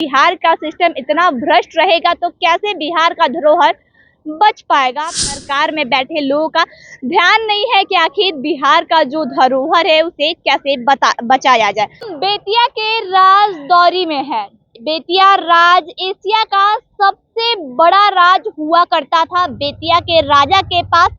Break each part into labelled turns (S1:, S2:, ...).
S1: बिहार का सिस्टम इतना भ्रष्ट रहेगा तो कैसे बिहार का धरोहर बच पाएगा। सरकार में बैठे लोगों का ध्यान नहीं है कि आखिर बिहार का जो धरोहर है उसे कैसे बचाया जाए। बेतिया के राज दौरी में है। बेतिया राज एशिया का सबसे बड़ा राज हुआ करता था। बेतिया के राजा के पास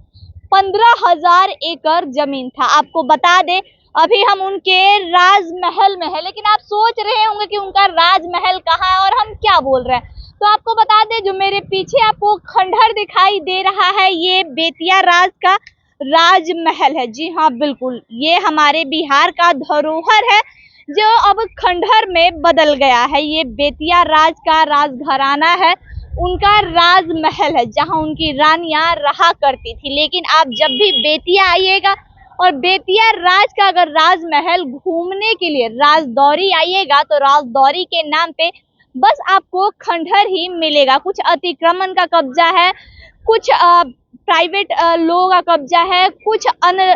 S1: 15,000 एकड़ जमीन था। आपको बता दें अभी हम उनके राजमहल में है, लेकिन आप सोच रहे होंगे कि उनका राजमहल कहाँ है और हम क्या बोल रहे हैं। तो आपको बता दें जो मेरे पीछे आपको खंडहर दिखाई दे रहा है ये बेतिया राज का राजमहल है। जी हाँ बिल्कुल, ये हमारे बिहार का धरोहर है जो अब खंडहर में बदल गया है। ये बेतिया राज का राजघराना है, उनका राजमहल है जहां उनकी रानियां रहा करती थी। लेकिन आप जब भी बेतिया आइएगा और बेतिया राज का अगर राजमहल घूमने के लिए राजदौरी आइएगा तो राजदौरी के नाम पे बस आपको खंडहर ही मिलेगा। कुछ अतिक्रमण का कब्जा है, कुछ प्राइवेट लोगों का कब्जा है, कुछ अन्य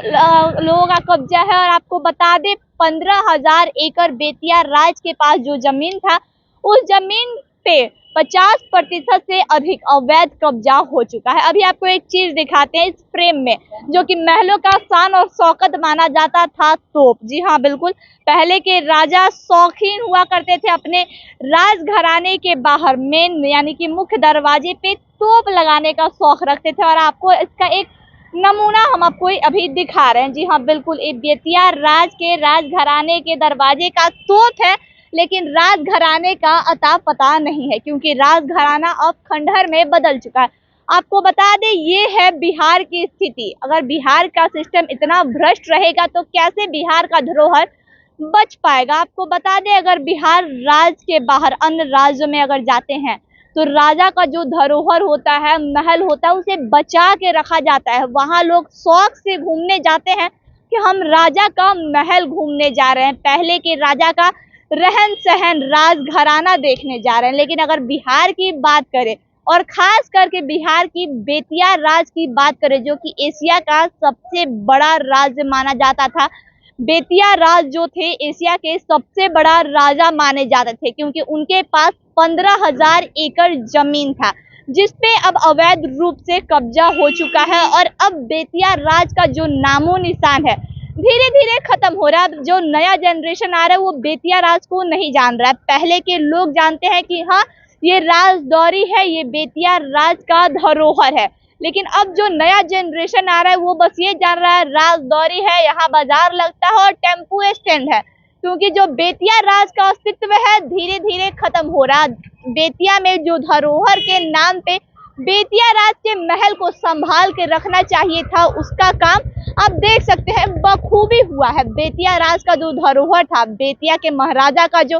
S1: लोगों का कब्जा है। और आपको बता दें 15,000 एकड़ बेतिया राज के पास जो जमीन था उस जमीन पे 50% से अधिक अवैध कब्जा हो चुका है। अभी आपको एक चीज दिखाते हैं इस फ्रेम में, जो कि महलों का शान और शौकत माना जाता था, तोप। जी हाँ बिल्कुल, पहले के राजा शौकीन हुआ करते थे अपने राजघराने के बाहर मेन यानी कि मुख्य दरवाजे पे तोप लगाने का शौक रखते थे। और आपको इसका एक नमूना हम आपको अभी दिखा रहे हैं। जी हाँ बिल्कुल, ये बेतिया राज के राजघराने के दरवाजे का तोप है, लेकिन राजघराने का अता पता नहीं है क्योंकि राजघराना अब खंडहर में बदल चुका है। आपको बता दें ये है बिहार की स्थिति। अगर बिहार का सिस्टम इतना भ्रष्ट रहेगा तो कैसे बिहार का धरोहर बच पाएगा। आपको बता दें अगर बिहार राज के बाहर अन्य राज्यों में अगर जाते हैं तो राजा का जो धरोहर होता है, महल होता है, उसे बचा के रखा जाता है। वहां लोग शौक से घूमने जाते हैं कि हम राजा का महल घूमने जा रहे हैं, पहले के राजा का रहन सहन राजघराना देखने जा रहे हैं। लेकिन अगर बिहार की बात करें और खास करके बिहार की बेतिया राज की बात करें जो कि एशिया का सबसे बड़ा राज्य माना जाता था, बेतिया राज जो थे एशिया के सबसे बड़ा राजा माने जाते थे क्योंकि उनके पास 15,000 एकड़ जमीन था जिसपे अब अवैध रूप से कब्जा हो चुका है। और अब बेतिया राज का जो नामो निशान है धीरे धीरे खत्म हो रहा है। जो नया जनरेशन आ रहा है वो बेतिया राज को नहीं जान रहा है। पहले के लोग जानते हैं कि हाँ ये राजदौरी है, ये बेतिया राज का धरोहर है, लेकिन अब जो नया जनरेशन आ रहा है वो बस ये जान रहा है राजदौरी है, यहाँ बाजार लगता है और टेम्पू स्टैंड है। क्योंकि जो बेतिया राज का अस्तित्व है धीरे धीरे खत्म हो रहा। बेतिया में जो धरोहर के नाम पे बेतिया राज के महल को संभाल के रखना चाहिए था, उसका काम आप देख सकते हैं बखूबी हुआ है। बेतिया राज का जो धरोहर था, बेतिया के महाराजा का जो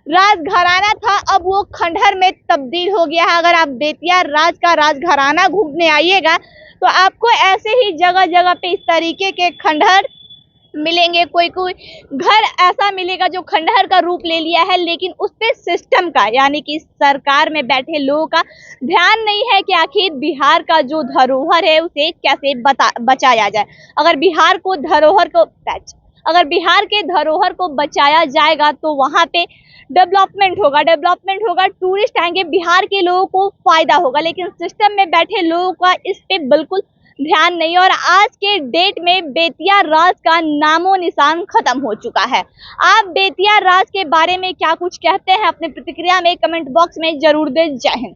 S1: राजघराना था, अब वो खंडहर में तब्दील हो गया है। अगर आप बेतिया राज का राजघराना घूमने आइएगा तो आपको ऐसे ही जगह जगह पे इस तरीके के खंडहर मिलेंगे। कोई कोई घर ऐसा मिलेगा जो खंडहर का रूप ले लिया है, लेकिन उस पे सिस्टम का यानी कि सरकार में बैठे लोगों का ध्यान नहीं है कि आखिर बिहार का जो धरोहर है उसे कैसे बचाया जाए। अगर बिहार के धरोहर को बचाया जाएगा तो वहां पे डेवलपमेंट होगा, टूरिस्ट आएंगे, बिहार के लोगों को फायदा होगा। लेकिन सिस्टम में बैठे लोगों का इस पे बिल्कुल ध्यान नहीं। और आज के डेट में बेतिया राज का नामो निशान खत्म हो चुका है। आप बेतिया राज के बारे में क्या कुछ कहते हैं, अपने प्रतिक्रिया में कमेंट बॉक्स में जरूर दें। जय हिंद।